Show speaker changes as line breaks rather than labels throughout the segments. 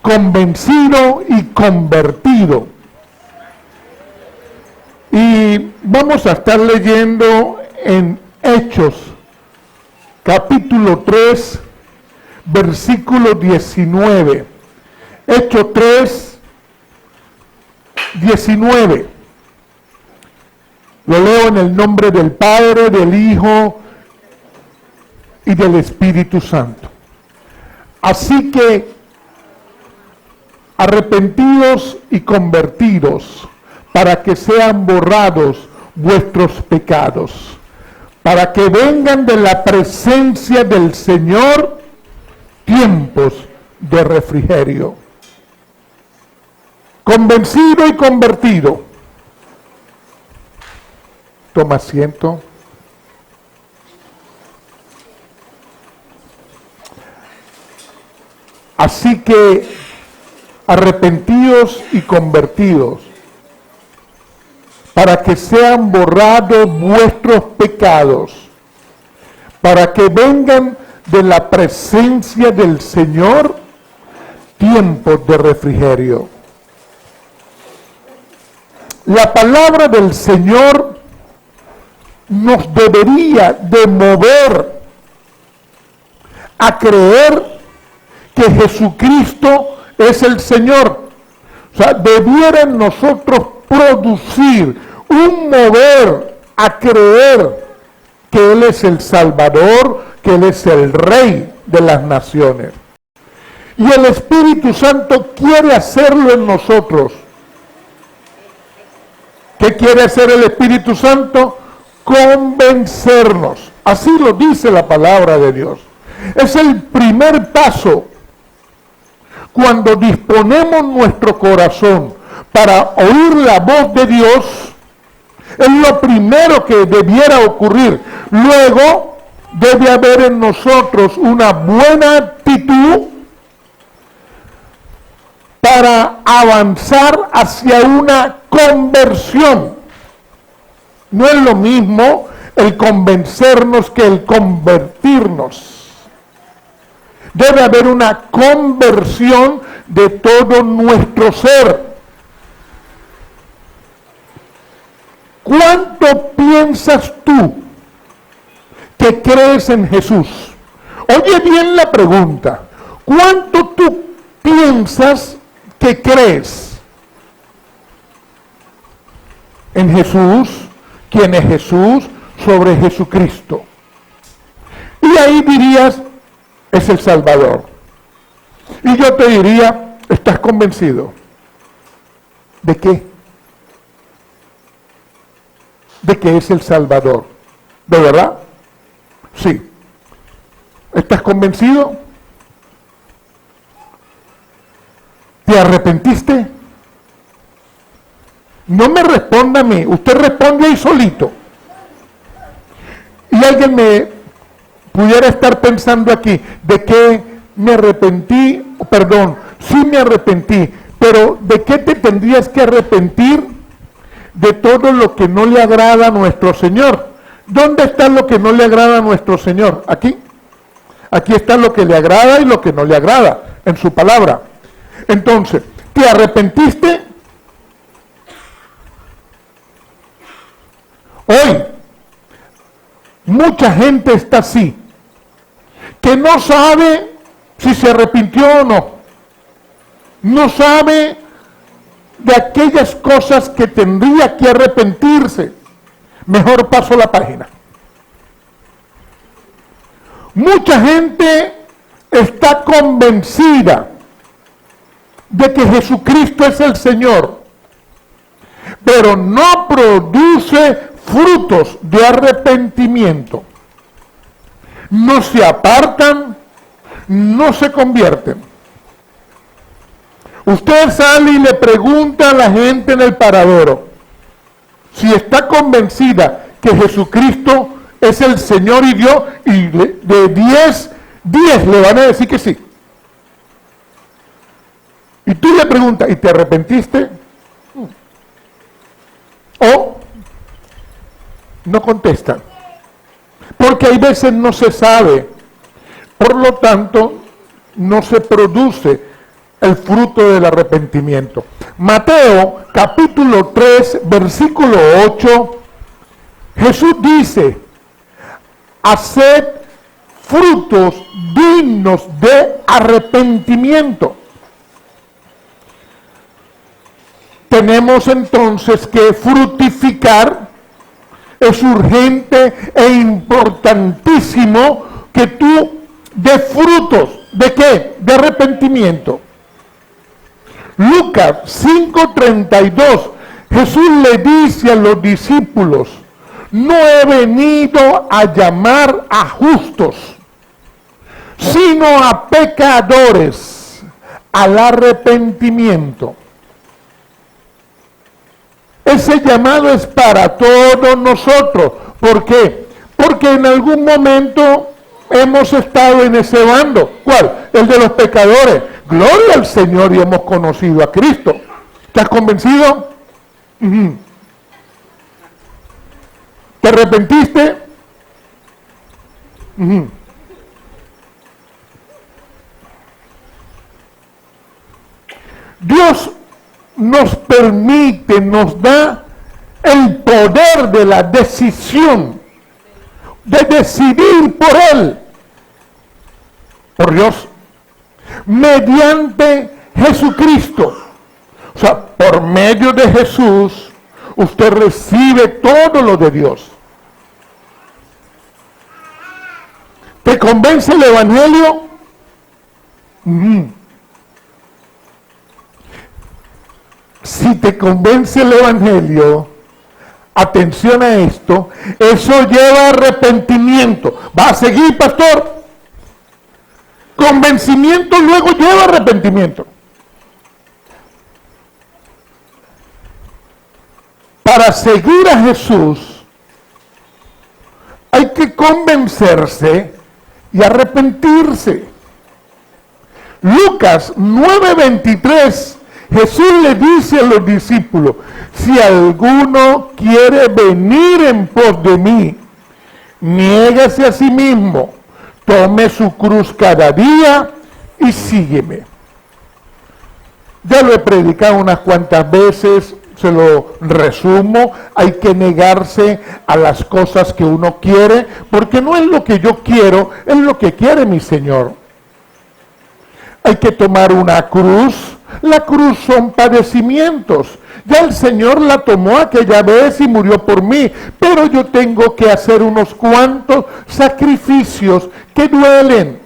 convencido y convertido. Y vamos a estar leyendo en Hechos, capítulo 3, versículo 19. Hechos 3, 19. Lo leo en el nombre del Padre, del Hijo y del Espíritu Santo. Así que, arrepentidos y convertidos, para que sean borrados vuestros pecados, para que vengan de la presencia del Señor tiempos de refrigerio. Convencido y convertido. Toma asiento. Así que arrepentidos y convertidos, para que sean borrados vuestros pecados, para que vengan de la presencia del Señor tiempos de refrigerio. La palabra del Señor nos debería de mover a creer que Jesucristo es el Señor. O sea, debiera en nosotros producir un mover a creer que Él es el Salvador, que Él es el Rey de las naciones. Y el Espíritu Santo quiere hacerlo en nosotros. ¿Qué quiere hacer el Espíritu Santo? Convencernos. Así lo dice la palabra de Dios. Es el primer paso. Cuando disponemos nuestro corazón para oír la voz de Dios, es lo primero que debiera ocurrir. Luego debe haber en nosotros una buena actitud para avanzar hacia una conversión. No es lo mismo el convencernos que el convertirnos. Debe haber una conversión de todo nuestro ser. ¿Cuánto piensas tú que crees en Jesús? Oye bien la pregunta. ¿Cuánto tú piensas que crees en Jesús? ¿Quién es Jesús? Sobre Jesucristo. Y ahí dirías, es el Salvador. Y yo te diría, ¿estás convencido? ¿De qué? De que es el Salvador. ¿De verdad? Sí. ¿Estás convencido? ¿Te arrepentiste? No me responda a mí, usted responde ahí solito. Y alguien me pudiera estar pensando aquí, ¿de qué me arrepentí? Perdón, sí me arrepentí, pero ¿de qué te tendrías que arrepentir? De todo lo que no le agrada a nuestro Señor. ¿Dónde está lo que no le agrada a nuestro Señor? Aquí. Aquí está lo que le agrada y lo que no le agrada en su palabra. Entonces, ¿te arrepentiste? Hoy, mucha gente está así, que no sabe si se arrepintió o no. No sabe de aquellas cosas que tendría que arrepentirse. Mejor paso la página. Mucha gente está convencida de que Jesucristo es el Señor, pero no produce frutos de arrepentimiento. No se apartan, no se convierten. Usted sale y le pregunta a la gente en el paradero si está convencida que Jesucristo es el Señor y Dios, y de 10 le van a decir que sí. Y tú le preguntas, ¿y te arrepentiste? O no contestan. Porque hay veces no se sabe. Por lo tanto, no se produce el fruto del arrepentimiento. Mateo capítulo 3, versículo 8, Jesús dice, haced frutos dignos de arrepentimiento. Tenemos entonces que fructificar. Es urgente e importantísimo que tú des frutos. ¿De qué? De arrepentimiento. Lucas 5:32, Jesús le dice a los discípulos, no he venido a llamar a justos, sino a pecadores, al arrepentimiento. Ese llamado es para todos nosotros. ¿Por qué? Porque en algún momento hemos estado en ese bando. ¿Cuál? El de los pecadores. Gloria al Señor y hemos conocido a Cristo. ¿Estás convencido? ¿Te arrepentiste? Dios nos permite, nos da el poder de la decisión, de decidir por Él, por Dios, mediante Jesucristo. O sea, por medio de Jesús, usted recibe todo lo de Dios. ¿Te convence el Evangelio? Si te convence el Evangelio, atención a esto, eso lleva a arrepentimiento. ¿Va a seguir, pastor? Convencimiento luego lleva arrepentimiento. Para seguir a Jesús hay que convencerse y arrepentirse. Lucas 9:23, Jesús le dice a los discípulos, si alguno quiere venir en pos de mí, niéguese a sí mismo, tome su cruz cada día y sígueme. Ya lo he predicado unas cuantas veces, se lo resumo, hay que negarse a las cosas que uno quiere, porque no es lo que yo quiero, es lo que quiere mi Señor. Hay que tomar una cruz. La cruz son padecimientos. Ya el Señor la tomó aquella vez y murió por mí, pero yo tengo que hacer unos cuantos sacrificios que duelen.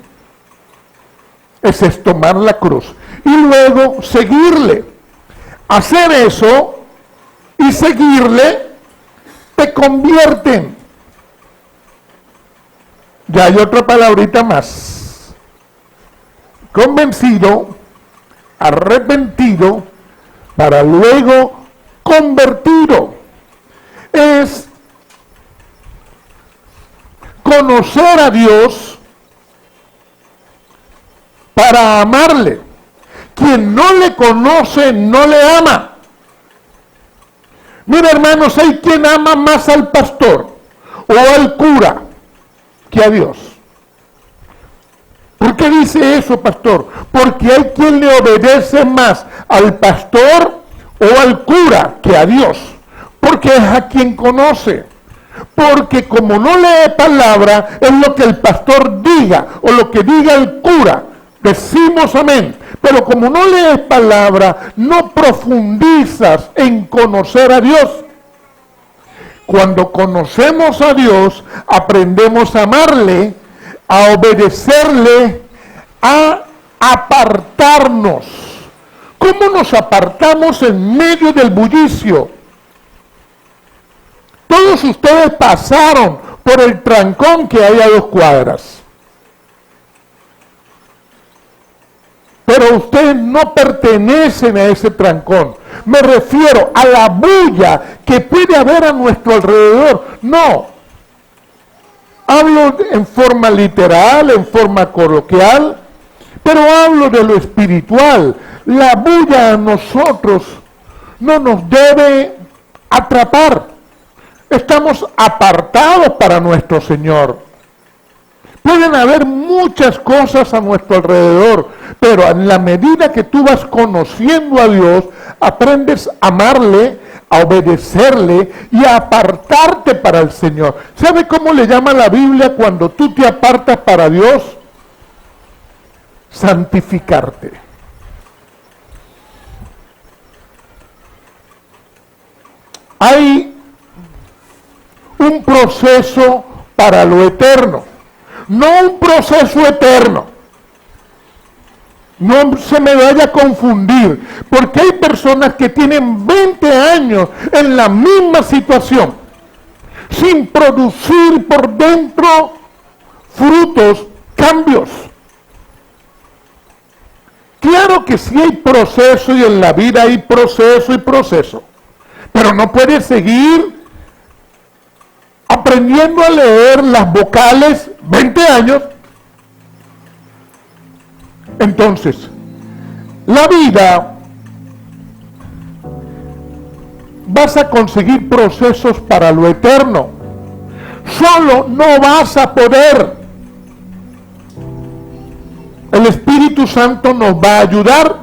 Ese es tomar la cruz y luego seguirle. Hacer eso y seguirle te convierten. Ya hay otra palabrita más. Convencido, arrepentido, para luego convertido. Es conocer a Dios para amarle. Quien no le conoce, no le ama. Mira, hermanos, hay quien ama más al pastor o al cura que a Dios. ¿Por qué dice eso, pastor? Porque hay quien le obedece más al pastor o al cura que a Dios. Porque es a quien conoce. Porque como no lee palabra, es lo que el pastor diga o lo que diga el cura. Decimos amén. Pero como no lees palabra, no profundizas en conocer a Dios. Cuando conocemos a Dios, aprendemos a amarle, a obedecerle, a apartarnos. ¿Cómo nos apartamos en medio del bullicio? Todos ustedes pasaron por el trancón que hay a 2 cuadras. Pero ustedes no pertenecen a ese trancón. Me refiero a la bulla que puede haber a nuestro alrededor. No. Hablo en forma literal, en forma coloquial, pero hablo de lo espiritual. La bulla a nosotros no nos debe atrapar. Estamos apartados para nuestro Señor. Pueden haber muchas cosas a nuestro alrededor, pero en la medida que tú vas conociendo a Dios, aprendes a amarle, a obedecerle y a apartarte para el Señor. ¿Sabe cómo le llama la Biblia cuando tú te apartas para Dios? Santificarte. Hay un proceso para lo eterno, no un proceso eterno. No se me vaya a confundir, porque hay personas que tienen 20 años en la misma situación, sin producir por dentro frutos, cambios. Claro que sí hay proceso y en la vida hay proceso y proceso, pero no puedes seguir aprendiendo a leer las vocales 20 años. Entonces, la vida, vas a conseguir procesos para lo eterno. Solo no vas a poder. El Espíritu Santo nos va a ayudar.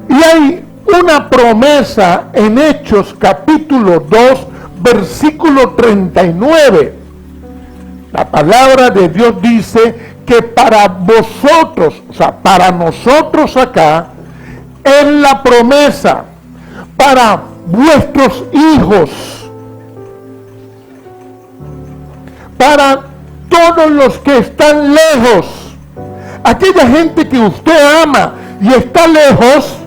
Y hay una promesa en Hechos capítulo 2, versículo 39. La palabra de Dios dice que para vosotros, o sea, para nosotros acá, es la promesa para vuestros hijos, para todos los que están lejos, aquella gente que usted ama y está lejos,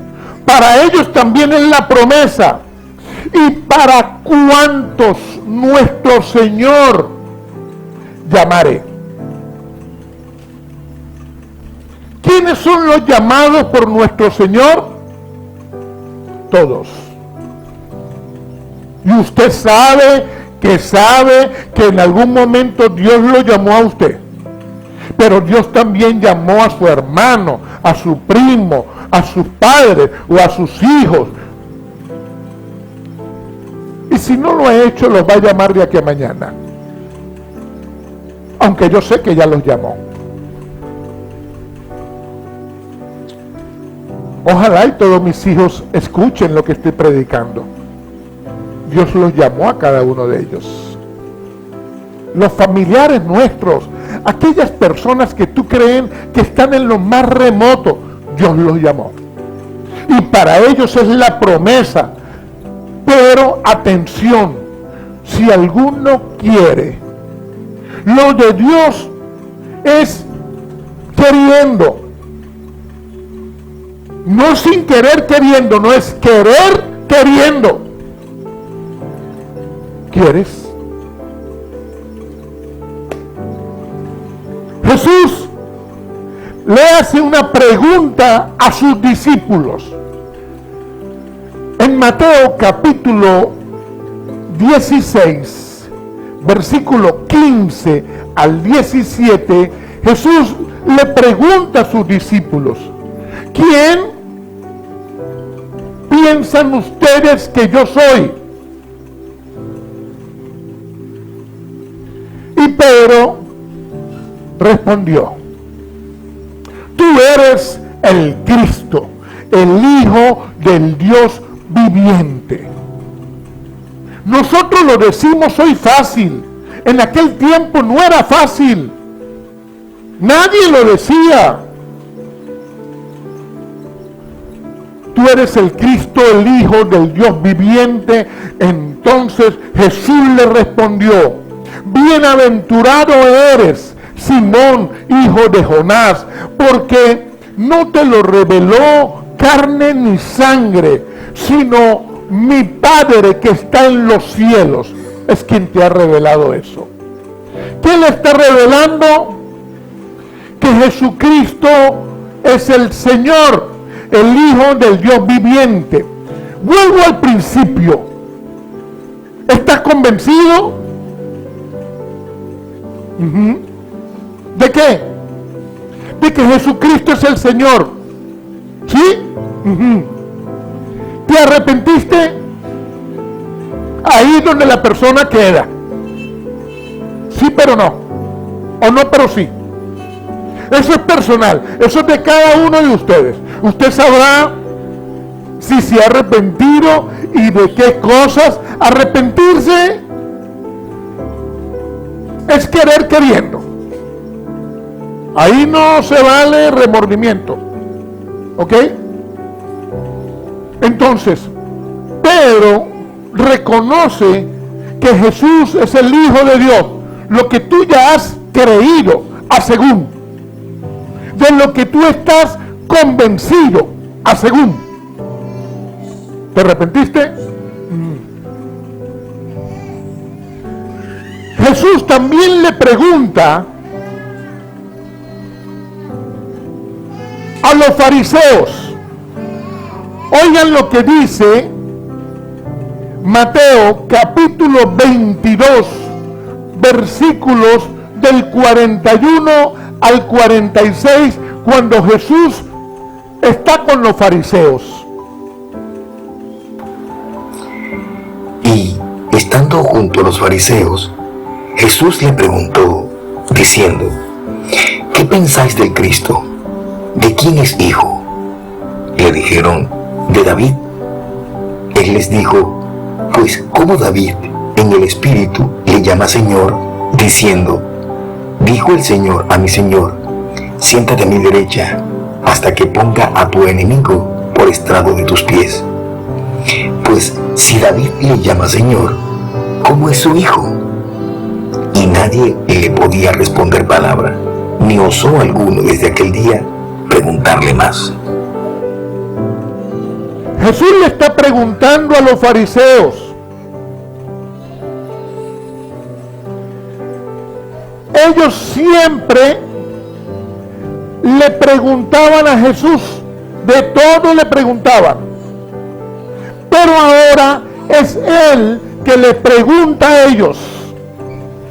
para ellos también es la promesa. Y para cuantos nuestro Señor llamare. ¿Quiénes son los llamados por nuestro Señor? Todos. Y usted sabe que en algún momento Dios lo llamó a usted. Pero Dios también llamó a su hermano, a su primo, a sus padres o a sus hijos. Y si no lo ha hecho, los va a llamar de aquí a mañana. Aunque yo sé que ya los llamó. Ojalá y todos mis hijos escuchen lo que estoy predicando. Dios los llamó a cada uno de ellos. Los familiares nuestros, aquellas personas que tú creen que están en lo más remoto, Dios los llamó. Y para ellos es la promesa. Pero atención, si alguno quiere, lo de Dios es queriendo. No sin querer queriendo, no es querer queriendo. ¿Quieres? Jesús le hace una pregunta a sus discípulos. En Mateo capítulo 16, versículo 15 al 17, Jesús le pregunta a sus discípulos: ¿quién piensan ustedes que yo soy? Y Pedro respondió: tú eres el Cristo, el Hijo del Dios viviente. Nosotros lo decimos hoy fácil. En aquel tiempo no era fácil. Nadie lo decía. Tú eres el Cristo, el Hijo del Dios viviente. Entonces Jesús le respondió: bienaventurado eres, Simón, hijo de Jonás, porque no te lo reveló carne ni sangre, sino mi Padre que está en los cielos es quien te ha revelado eso. ¿Qué le está revelando? Que Jesucristo es el Señor, el Hijo del Dios viviente. Vuelvo al principio. ¿Estás convencido? ¿De qué? De que Jesucristo es el Señor. ¿Sí? ¿Te arrepentiste? Ahí es donde la persona queda. Sí, pero no. o no, pero sí. Eso es personal, eso es de cada uno de ustedes. Usted sabrá si se ha arrepentido y de qué cosas. Arrepentirse es querer queriendo. Ahí no se vale remordimiento. ¿Ok? Entonces, Pedro reconoce que Jesús es el Hijo de Dios. Lo que tú ya has creído, a según. De lo que tú estás convencido, a según. ¿Te arrepentiste? Jesús también le pregunta a los fariseos. Oigan lo que dice Mateo capítulo 22, versículos del 41 al 46, cuando Jesús está con los fariseos.
Y estando junto a los fariseos, Jesús le preguntó, diciendo: ¿qué pensáis del Cristo? ¿De quién es hijo? Le dijeron: de David. Él les dijo: pues ¿cómo David en el Espíritu le llama Señor, diciendo: dijo el Señor a mi Señor, siéntate a mi derecha, hasta que ponga a tu enemigo por estrado de tus pies? Pues si David le llama Señor, ¿cómo es su hijo? Y nadie le podía responder palabra, ni osó alguno desde aquel día preguntarle más.
Jesús le está preguntando a los fariseos. Ellos siempre le preguntaban a Jesús, de todo le preguntaban. Pero ahora es Él que le pregunta a ellos.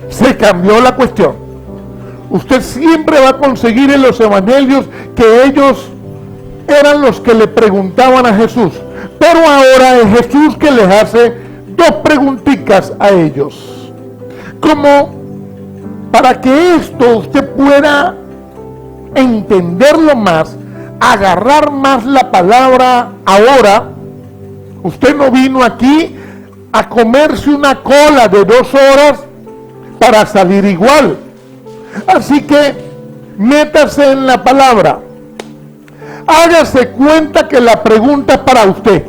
Se cambió la cuestión. Usted siempre va a conseguir en los evangelios que ellos eran los que le preguntaban a Jesús. Pero ahora es Jesús que les hace dos preguntitas a ellos. Como para que esto usted pueda entenderlo más, agarrar más la palabra ahora. Usted no vino aquí a comerse una cola de 2 horas para salir igual. Así que métase en la palabra. Hágase cuenta que la pregunta es para usted.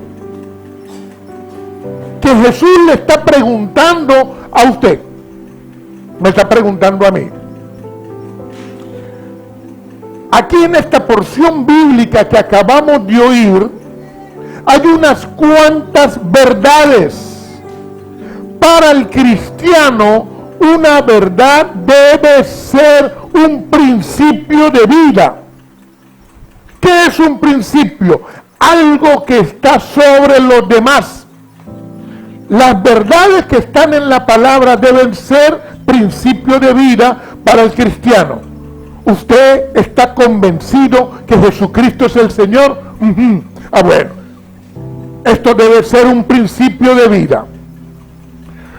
Que Jesús le está preguntando a usted. Me está preguntando a mí. Aquí en esta porción bíblica que acabamos de oír, hay unas cuantas verdades. Para el cristiano, una verdad debe ser un principio de vida. ¿Qué es un principio? Algo que está sobre los demás. Las verdades que están en la palabra deben ser principio de vida para el cristiano. ¿Usted está convencido que Jesucristo es el Señor? Bueno, esto debe ser un principio de vida.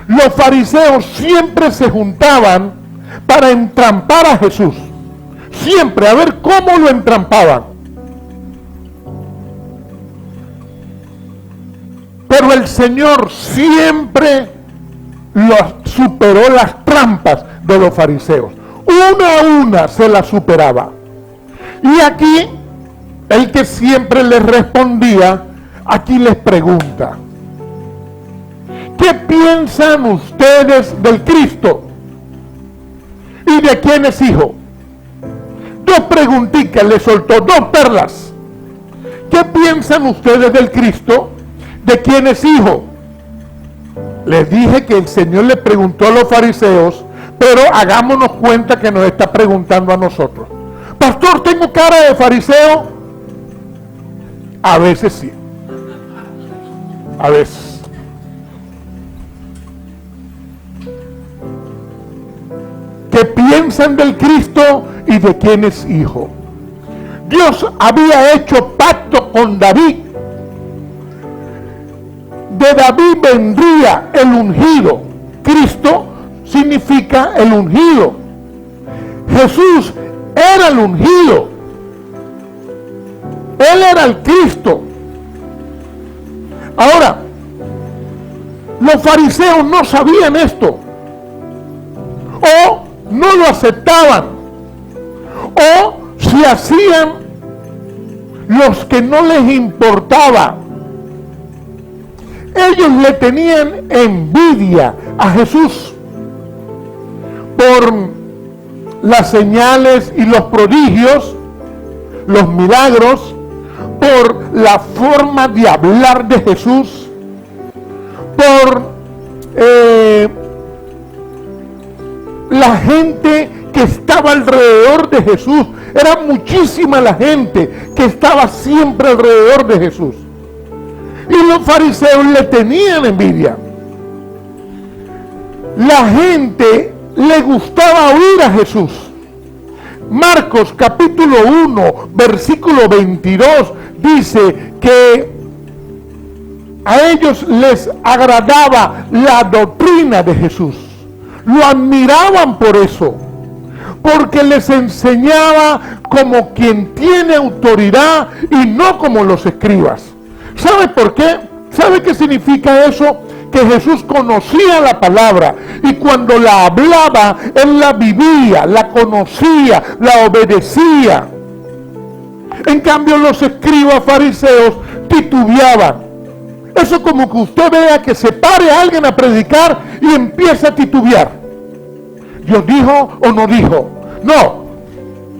Los fariseos siempre se juntaban para entrampar a Jesús. Siempre, a ver cómo lo entrampaban. Pero el Señor siempre superó las trampas de los fariseos. Una a una se las superaba. Y aquí, el que siempre les respondía, aquí les pregunta: ¿qué piensan ustedes del Cristo? ¿Y de quién es hijo? Dos preguntitas le soltó, 2 perlas. ¿Qué piensan ustedes del Cristo? ¿De quién es hijo? Les dije que el Señor le preguntó a los fariseos, pero hagámonos cuenta que nos está preguntando a nosotros. Pastor, ¿tengo cara de fariseo? A veces sí. A veces. ¿Qué piensan del Cristo y de quién es hijo? Dios había hecho pacto con David. De David vendría el ungido. Cristo significa el ungido. Jesús era el ungido. Él era el Cristo. Ahora, los fariseos no sabían esto, o no lo aceptaban, o se hacían los que no les importaba. Ellos le tenían envidia a Jesús por las señales y los prodigios, los milagros, por la forma de hablar de Jesús, por la gente que estaba alrededor de Jesús. Era muchísima la gente que estaba siempre alrededor de Jesús. Y los fariseos le tenían envidia. La gente le gustaba oír a Jesús. Marcos capítulo 1, versículo 22 dice que a ellos les agradaba la doctrina de Jesús. Lo admiraban por eso, porque les enseñaba como quien tiene autoridad y no como los escribas. ¿Sabe por qué? ¿Sabe qué significa eso? Que Jesús conocía la palabra y cuando la hablaba, Él la vivía, la conocía, la obedecía. En cambio, los escribas fariseos titubeaban. Eso como que usted vea que se pare a alguien a predicar y empieza a titubear. ¿Dios dijo o no dijo? No.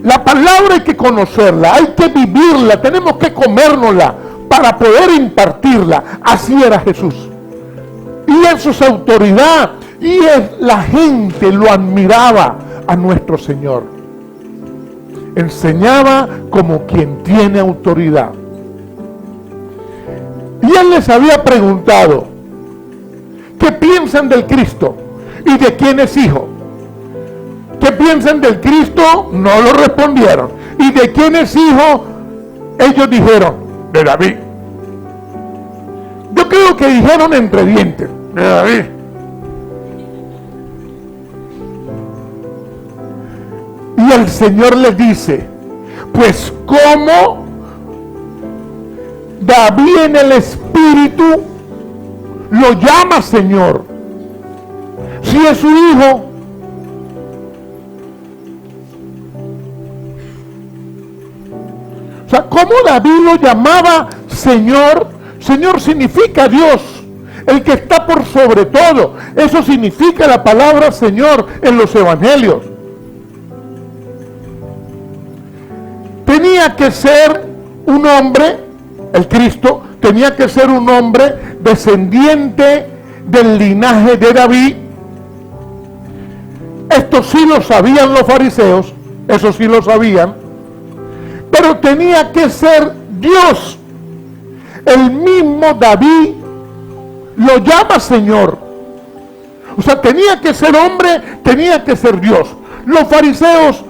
La palabra hay que conocerla, hay que vivirla, tenemos que comérnosla para poder impartirla. Así era Jesús. Y eso es autoridad. Y la gente lo admiraba a nuestro Señor. Enseñaba como quien tiene autoridad. Y Él les había preguntado, ¿qué piensan del Cristo? ¿Y de quién es hijo? ¿Qué piensan del Cristo? No lo respondieron. ¿Y de quién es hijo? Ellos dijeron, de David. Yo creo que dijeron entre dientes, de David. Y el Señor les dice, pues ¿cómo David en el Espíritu lo llama Señor? Si es su hijo. O sea, ¿cómo David lo llamaba Señor? Señor significa Dios, el que está por sobre todo. Eso significa la palabra Señor en los evangelios. Tenía que ser un hombre, el Cristo, tenía que ser un hombre descendiente del linaje de David. Esto sí lo sabían los fariseos, eso sí lo sabían. Pero tenía que ser Dios. El mismo David lo llama Señor. O sea, tenía que ser hombre, tenía que ser Dios. Los fariseos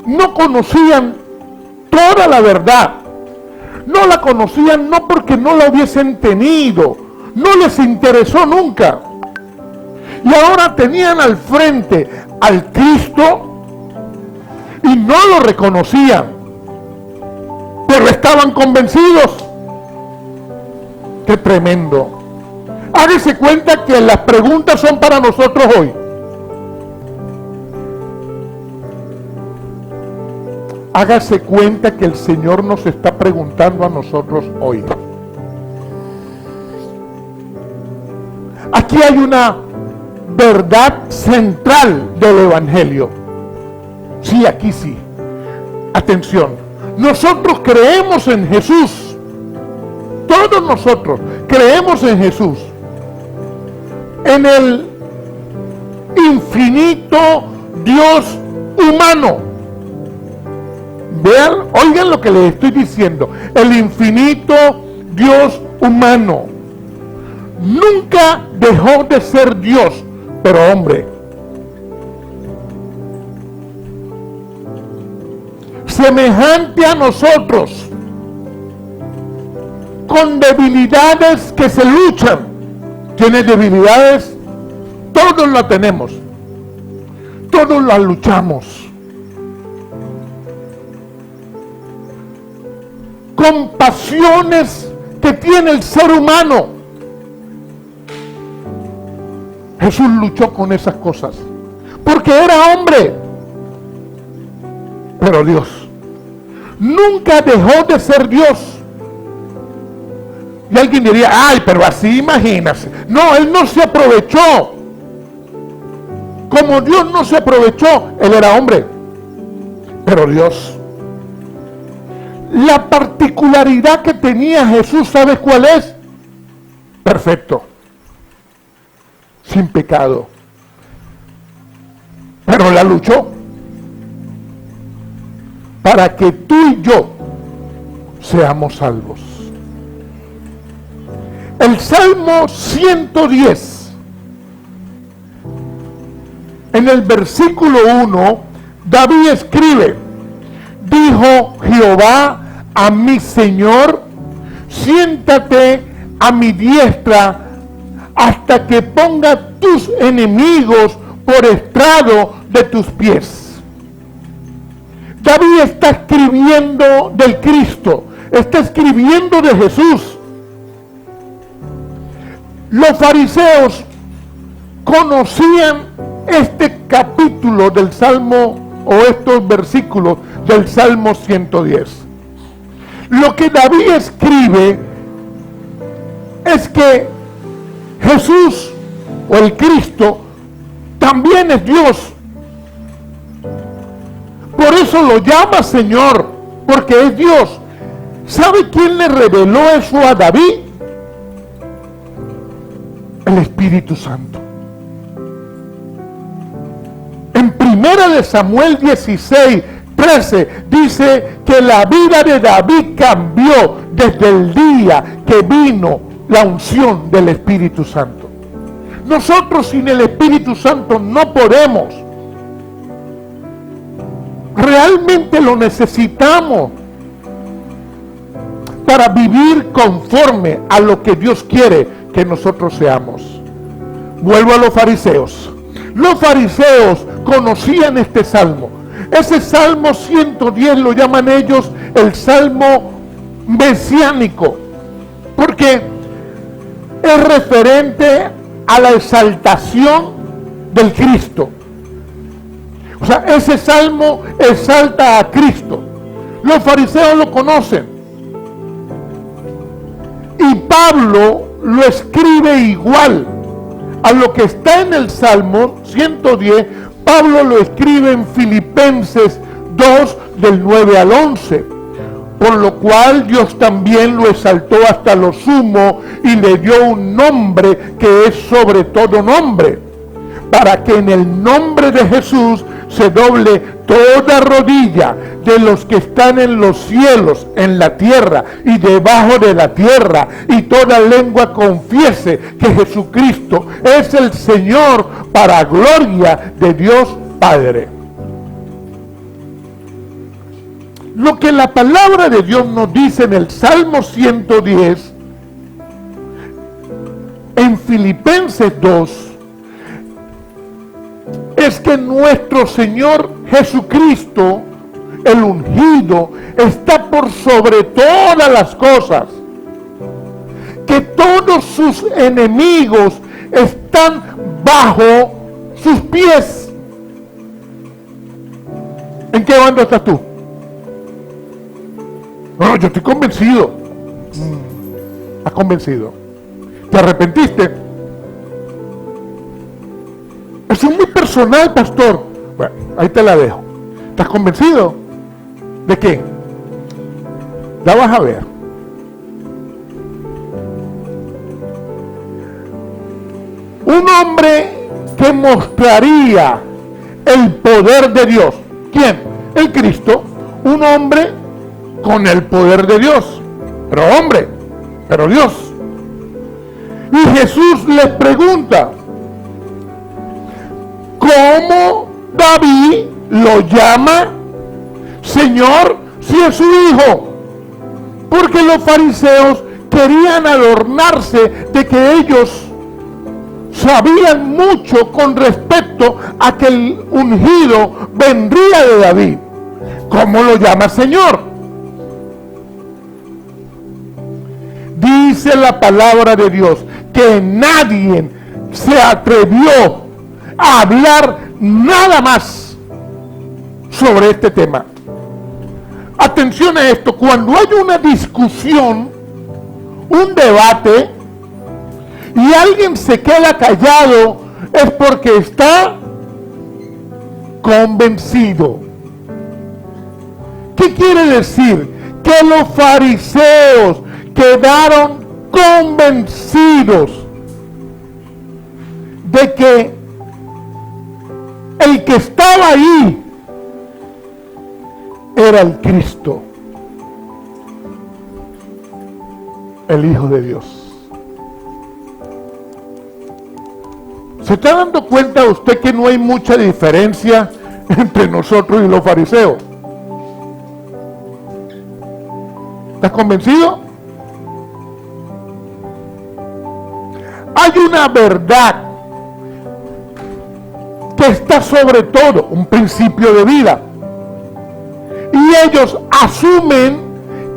no conocían toda la verdad. No la conocían no porque no la hubiesen tenido, no les interesó nunca. Y ahora tenían al frente al Cristo y no lo reconocían, pero estaban convencidos. ¡Qué tremendo! Hágase cuenta que las preguntas son para nosotros hoy. Hágase cuenta que el Señor nos está preguntando a nosotros hoy. Aquí hay una verdad central del Evangelio. Sí, aquí sí. Atención. Nosotros creemos en Jesús. Todos nosotros creemos en Jesús. En el infinito Dios humano. Vean, oigan lo que les estoy diciendo. El infinito Dios humano nunca dejó de ser Dios, pero hombre. Semejante a nosotros, con debilidades que se luchan. ¿Tiene debilidades? Todos las tenemos. Todos las luchamos. con pasiones que tiene el ser humano. Jesús luchó con esas cosas, porque era hombre, pero Dios. Nunca dejó de ser Dios. Y alguien diría, ay, pero así imagínate. No, Él no se aprovechó. Como Dios no se aprovechó, Él era hombre, pero Dios. La particularidad que tenía Jesús, ¿sabes cuál es? Perfecto, sin pecado, pero la luchó para que tú y yo seamos salvos. El Salmo 110, en el versículo 1, David escribe: dijo Jehová a mi Señor, siéntate a mi diestra hasta que ponga tus enemigos por estrado de tus pies. David está escribiendo del Cristo, está escribiendo de Jesús. Los fariseos conocían este capítulo del Salmo, o estos versículos del Salmo 110. Lo que David escribe es que Jesús, o el Cristo, también es Dios. Por eso lo llama Señor, porque es Dios. ¿Sabe quién le reveló eso a David? El Espíritu Santo. En 1 Samuel 16:13 dice que la vida de David cambió desde el día que vino la unción del Espíritu Santo. Nosotros sin el Espíritu Santo no podemos. Realmente lo necesitamos para vivir conforme a lo que Dios quiere que nosotros seamos. Vuelvo a los fariseos. Los fariseos conocían este salmo. Ese Salmo 110 lo llaman ellos el Salmo mesiánico, porque es referente a la exaltación del Cristo. O sea, ese salmo exalta a Cristo. Los fariseos lo conocen. Y Pablo lo escribe igual a lo que está en el Salmo 110. Pablo lo escribe en Filipenses 2, del 9 al 11. Por lo cual Dios también lo exaltó hasta lo sumo y le dio un nombre que es sobre todo nombre, para que en el nombre de Jesús se doble toda rodilla de los que están en los cielos, en la tierra y debajo de la tierra, y toda lengua confiese que Jesucristo es el Señor, para gloria de Dios Padre. Lo que la palabra de Dios nos dice en el Salmo 110, en Filipenses 2, es que nuestro Señor Jesucristo, el ungido, está por sobre todas las cosas, que todos sus enemigos están bajo sus pies. ¿En qué bando estás tú? No, yo estoy convencido. ¿Estás convencido? ¿Te arrepentiste? Eso es muy personal, pastor. Bueno, ahí te la dejo. ¿Estás convencido? ¿De qué? La vas a ver. Un hombre que mostraría el poder de Dios. ¿Quién? El Cristo. Un hombre con el poder de Dios. Pero hombre, pero Dios. Y Jesús les pregunta: ¿cómo David lo llama Señor si es su hijo? Porque los fariseos querían adornarse de que ellos sabían mucho con respecto a que el ungido vendría de David. ¿Cómo lo llama Señor? dice la palabra de Dios que nadie se atrevió a hablar nada más sobre este tema. Atención a esto, cuando hay una discusión, un debate, y alguien se queda callado, es porque está convencido. ¿Qué quiere decir? Que los fariseos quedaron convencidos de que el que estaba ahí era el Cristo, el Hijo de Dios. ¿Se está dando cuenta usted que no hay mucha diferencia entre nosotros y los fariseos? ¿Estás convencido? Hay una verdad que está sobre todo, un principio de vida. Y ellos asumen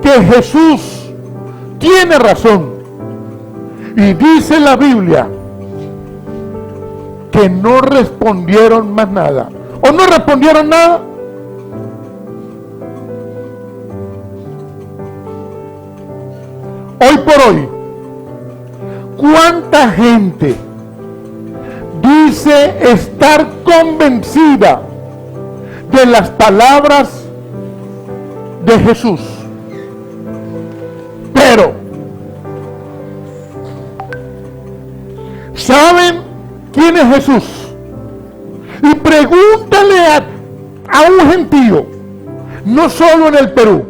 que Jesús tiene razón. Y dice la Biblia que no respondieron más nada. ¿O no respondieron nada? Hoy por hoy, ¿cuánta gente dice estar convencida de las palabras de Jesús? Pero ¿saben quién es Jesús? Y pregúntale a un gentío, no solo en el Perú,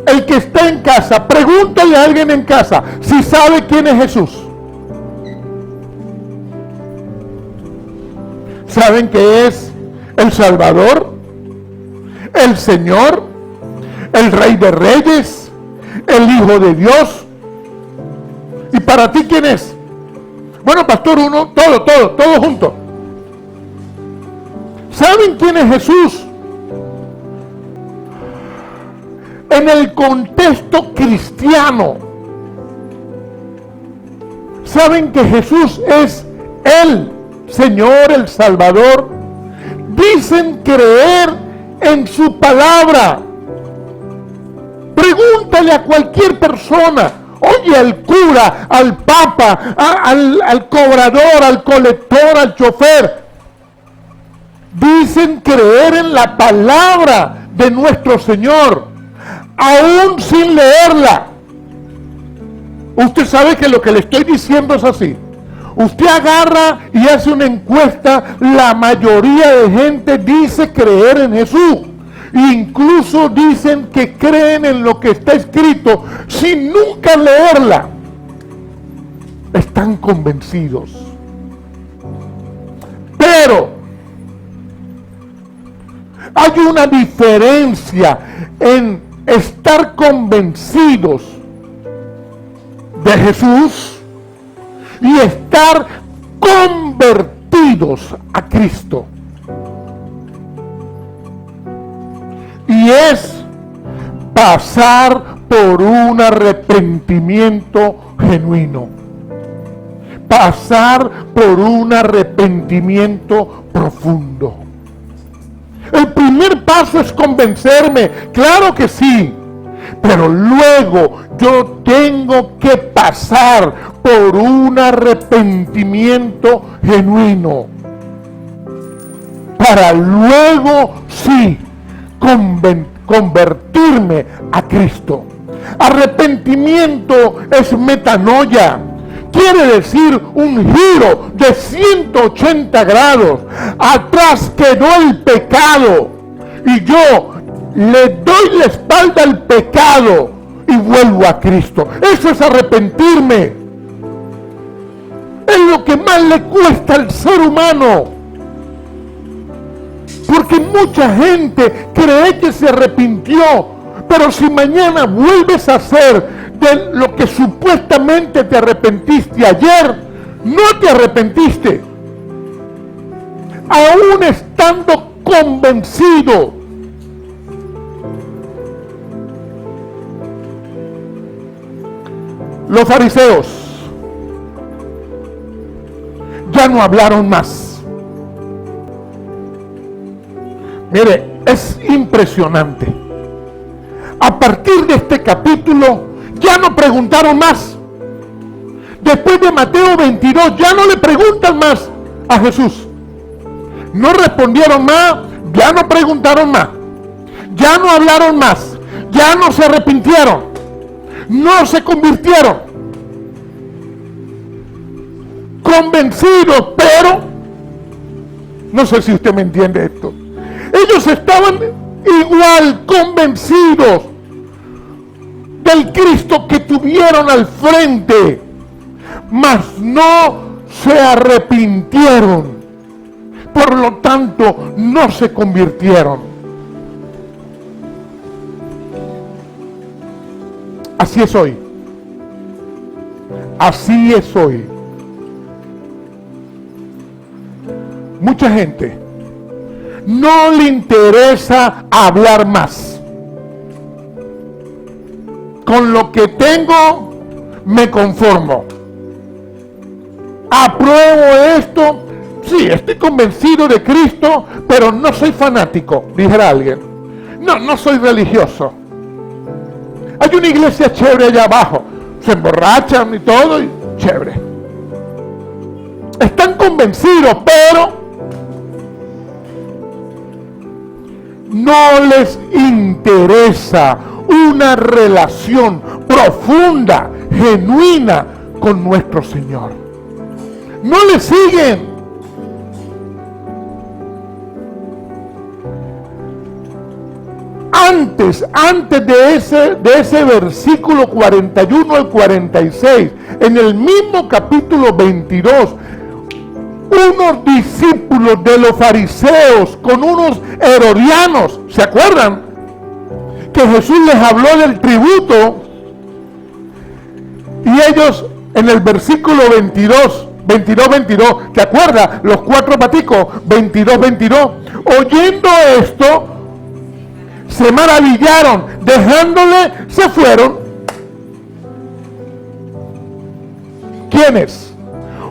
el que está en casa, pregúntale a alguien en casa si sabe quién es Jesús. ¿Saben que es el Salvador, el Señor, el Rey de Reyes, el Hijo de Dios? ¿Y para ti quién es? Bueno, pastor, uno, todo junto. ¿Saben quién es Jesús? En el contexto cristiano, saben que Jesús es el Señor, el Salvador. Dicen creer en su palabra. Pregúntale a cualquier persona, oye, al cura, al papa, al cobrador, al colector, al chofer. Dicen creer en la palabra de nuestro Señor, aún sin leerla. Usted sabe que lo que le estoy diciendo es así. Usted agarra y hace una encuesta, la mayoría de gente dice creer en Jesús. Incluso dicen que creen en lo que está escrito sin nunca leerla. Están convencidos. Pero hay una diferencia en estar convencidos de Jesús y estar convertidos a Cristo. Y es pasar por un arrepentimiento genuino. Pasar por un arrepentimiento profundo. El primer paso es convencerme, claro que sí, pero luego yo tengo que pasar por un arrepentimiento genuino para luego sí convertirme a Cristo. Arrepentimiento es metanoia. Quiere decir un giro de 180 grados. Atrás quedó el pecado y yo le doy la espalda al pecado y vuelvo a Cristo. Eso es arrepentirme. Es lo que más le cuesta al ser humano. Porque mucha gente cree que se arrepintió, pero si mañana vuelves a hacer de lo que supuestamente te arrepentiste ayer, no te arrepentiste. Aún estando convencido. los fariseos ya no hablaron más. Mire, es impresionante. A partir de este capítulo ya no preguntaron más. Después de Mateo 22 ya no le preguntan más a Jesús. No respondieron más, ya no preguntaron más, ya no hablaron más, ya no se arrepintieron, no se convirtieron. Convencidos, pero no sé si usted me entiende esto. Ellos estaban igual convencidos del Cristo que tuvieron al frente, mas no se arrepintieron. Por lo tanto, no se convirtieron. Así es hoy. Así es hoy. Mucha gente no le interesa hablar más. Con lo que tengo, me conformo. Apruebo esto. Sí, estoy convencido de Cristo, pero no soy fanático, dijera alguien. No soy religioso. Hay una iglesia chévere allá abajo. Se emborrachan y todo, y chévere. Están convencidos, pero no les interesa una relación profunda, genuina con nuestro Señor. No le siguen. Antes de ese versículo 41 al 46, en el mismo capítulo 22, unos discípulos de los fariseos con unos herodianos, ¿se acuerdan? Que Jesús les habló del tributo, y ellos en el versículo 22, ¿te acuerdas? Los cuatro paticos, 22, oyendo esto, se maravillaron, dejándole, se fueron. ¿Quiénes?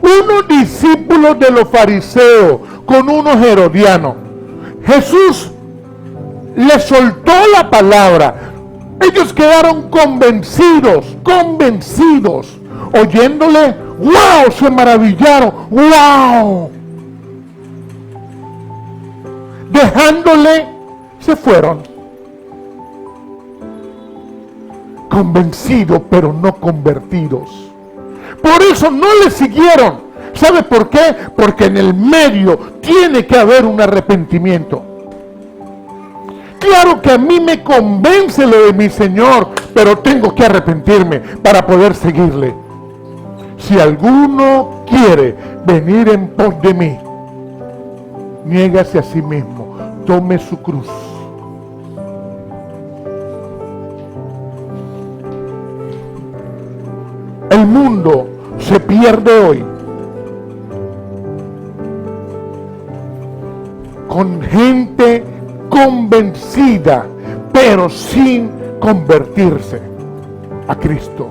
Unos discípulos de los fariseos con unos herodianos. Jesús les soltó la palabra. Ellos quedaron convencidos. Oyéndole, ¡wow! Se maravillaron, ¡wow! Dejándole, se fueron. Convencidos, pero no convertidos. Por eso no le siguieron. ¿Sabe por qué? Porque en el medio tiene que haber un arrepentimiento. Claro que a mí me convence lo de mi Señor, pero tengo que arrepentirme para poder seguirle. Si alguno quiere venir en pos de mí, niégase a sí mismo, tome su cruz. El mundo se pierde hoy con gente convencida, pero sin convertirse a Cristo.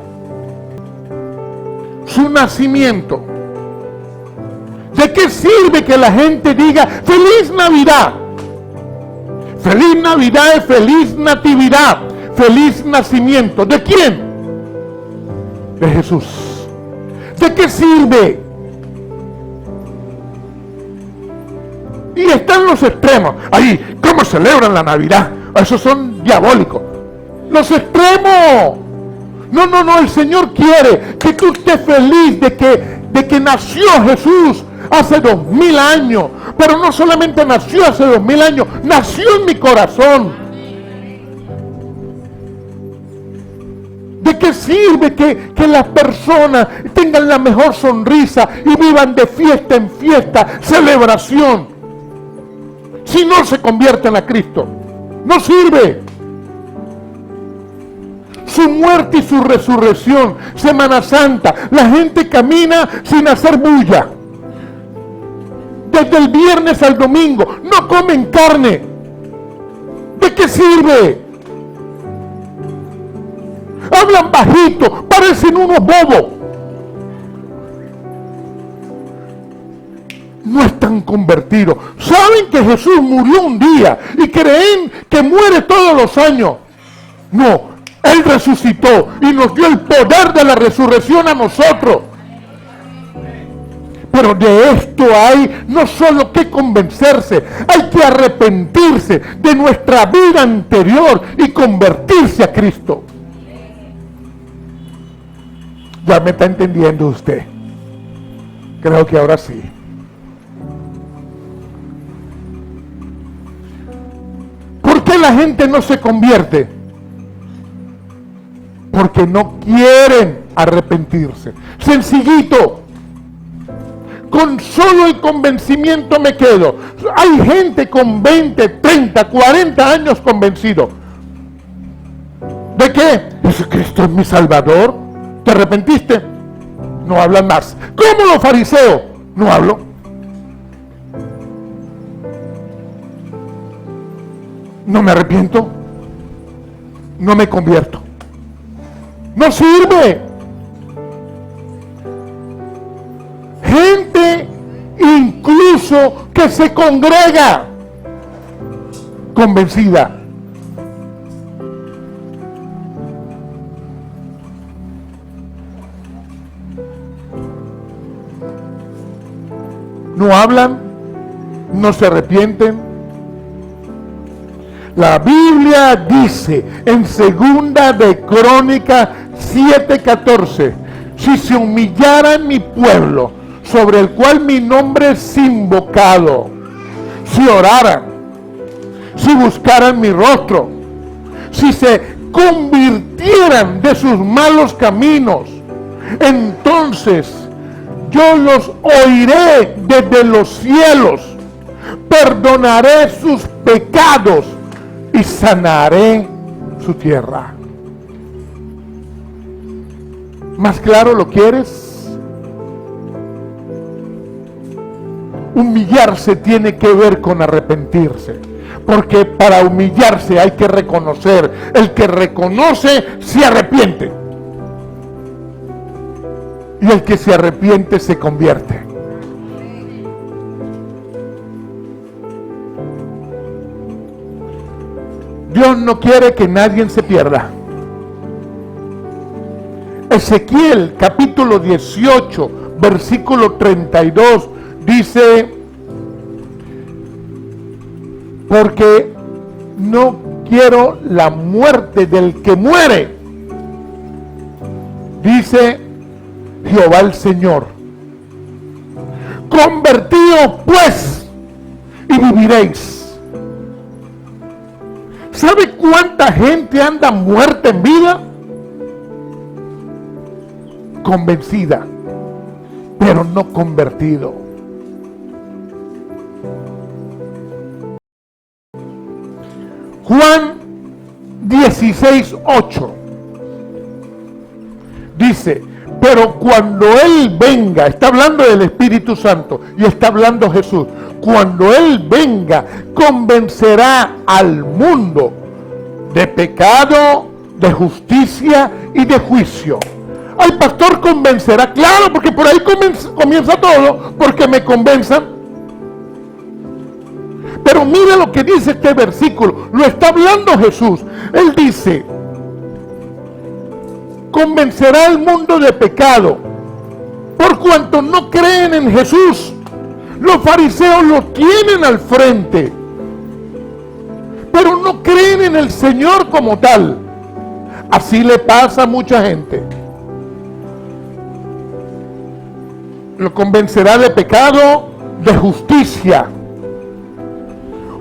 Su nacimiento. ¿De qué sirve que la gente diga feliz Navidad? Feliz Navidad es feliz natividad, feliz nacimiento. ¿De quién? De Jesús. ¿De qué sirve? Y están los extremos. Ahí, ¿cómo celebran la Navidad? Esos son diabólicos. Los extremos. No, el Señor quiere que tú estés feliz de que nació Jesús hace 2000 años. Pero no solamente nació hace 2000 años, nació en mi corazón. ¿De qué sirve que las personas tengan la mejor sonrisa y vivan de fiesta en fiesta, celebración, si no se convierten a Cristo? No sirve. Su muerte y su resurrección, Semana Santa, la gente camina sin hacer bulla. Desde el viernes al domingo, no comen carne. ¿De qué sirve? hablan bajito, parecen unos bobos. No están convertidos. Saben que Jesús murió un día y creen que muere todos los años. No, Él resucitó y nos dio el poder de la resurrección a nosotros. Pero de esto hay no solo que convencerse, hay que arrepentirse de nuestra vida anterior y convertirse a Cristo. ¿Ya me está entendiendo usted? Creo que ahora sí. ¿Por qué la gente no se convierte? Porque no quieren arrepentirse. Sencillito. Con solo el convencimiento me quedo. Hay gente con 20, 30, 40 años convencido. ¿De qué? Jesucristo es mi Salvador. ¿Te arrepentiste? No hablan más. ¿Cómo los fariseos? No hablo. No me arrepiento. No me convierto. No sirve. Gente incluso que se congrega convencida. No hablan, no se arrepienten. La Biblia dice en 2 de Crónicas 7:14, si se humillara mi pueblo, sobre el cual mi nombre es invocado, si oraran, si buscaran mi rostro, si se convirtieran de sus malos caminos, entonces yo los oiré desde los cielos, perdonaré sus pecados y sanaré su tierra. ¿Más claro lo quieres? Humillarse tiene que ver con arrepentirse, porque para humillarse hay que reconocer. El que reconoce se arrepiente, y el que se arrepiente se convierte. Dios no quiere que nadie se pierda. Ezequiel capítulo 18 versículo 32 dice: porque no quiero la muerte del que muere, dice Jehová el Señor. Convertíos pues y viviréis. ¿Sabe cuánta gente anda muerta en vida? Convencida, pero no convertido. Juan 16:8 dice: pero cuando Él venga, está hablando del Espíritu Santo y está hablando Jesús, cuando Él venga, convencerá al mundo de pecado, de justicia y de juicio. Al pastor convencerá, claro, porque por ahí comienza todo, porque me convenzan. Pero mire lo que dice este versículo, lo está hablando Jesús. Él dice: convencerá al mundo de pecado, por cuanto no creen en Jesús. Los fariseos lo tienen al frente, pero no creen en el Señor como tal. Así le pasa a mucha gente. Lo convencerá de pecado, de justicia,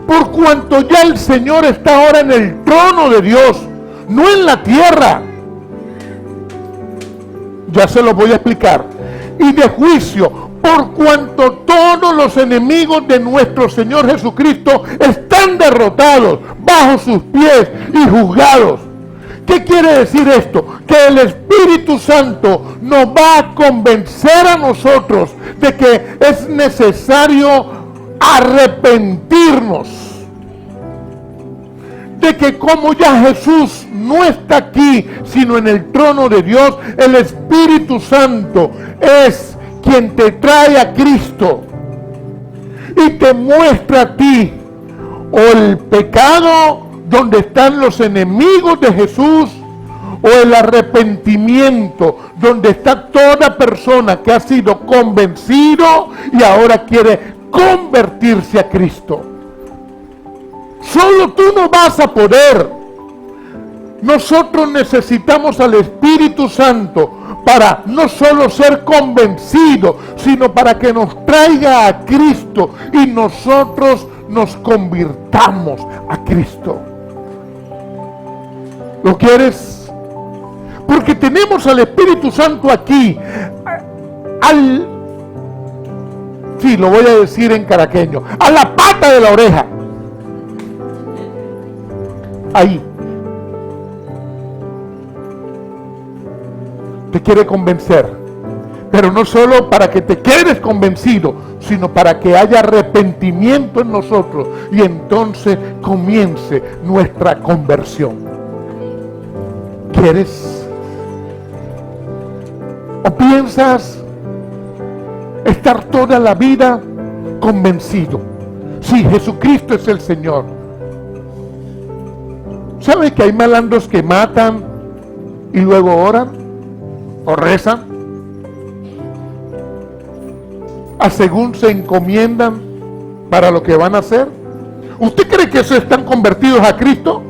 por cuanto ya el Señor está ahora en el trono de Dios, no en la tierra. Ya se lo voy a explicar. Y de juicio, por cuanto todos los enemigos de nuestro Señor Jesucristo están derrotados bajo sus pies y juzgados. ¿Qué quiere decir esto? Que el Espíritu Santo nos va a convencer a nosotros de que es necesario arrepentirnos de que como ya Jesús no está aquí, sino en el trono de Dios, el Espíritu Santo es quien te trae a Cristo y te muestra a ti o el pecado donde están los enemigos de Jesús, o el arrepentimiento donde está toda persona que ha sido convencido y ahora quiere convertirse a Cristo. Solo tú no vas a poder. Nosotros necesitamos al Espíritu Santo para no solo ser convencidos, sino para que nos traiga a Cristo y nosotros nos convirtamos a Cristo. ¿Lo quieres? Porque tenemos al Espíritu Santo aquí, sí, lo voy a decir en caraqueño, a la pata de la oreja. Ahí. Te quiere convencer, pero no solo para que te quedes convencido, sino para que haya arrepentimiento en nosotros y entonces comience nuestra conversión. ¿Quieres? ¿O piensas estar toda la vida convencido? Sí, Jesucristo es el Señor. ¿Sabes que hay malandros que matan y luego oran o rezan? A según se encomiendan para lo que van a hacer. ¿Usted cree que esos están convertidos a Cristo?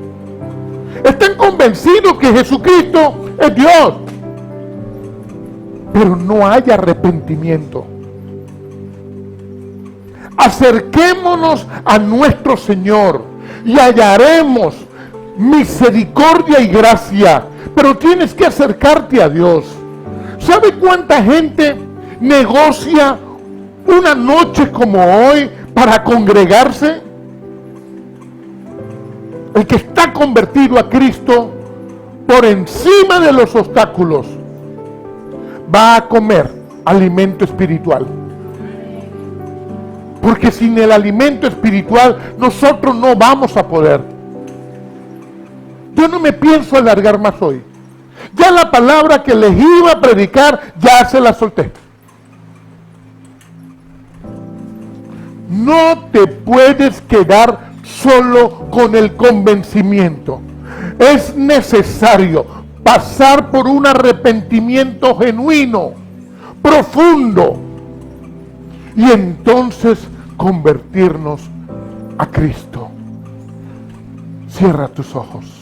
Están convencidos que Jesucristo es Dios, pero no hay arrepentimiento. Acerquémonos a nuestro Señor y hallaremos misericordia y gracia, pero tienes que acercarte a Dios. ¿Sabe cuánta gente negocia una noche como hoy para congregarse? El que está convertido a Cristo, por encima de los obstáculos, va a comer alimento espiritual. Porque sin el alimento espiritual nosotros no vamos a poder. Yo no me pienso alargar más hoy. Ya la palabra que les iba a predicar, ya se la solté. No te puedes quedar solo con el convencimiento. Es necesario pasar por un arrepentimiento genuino, profundo, y entonces convertirnos a Cristo. Cierra tus ojos.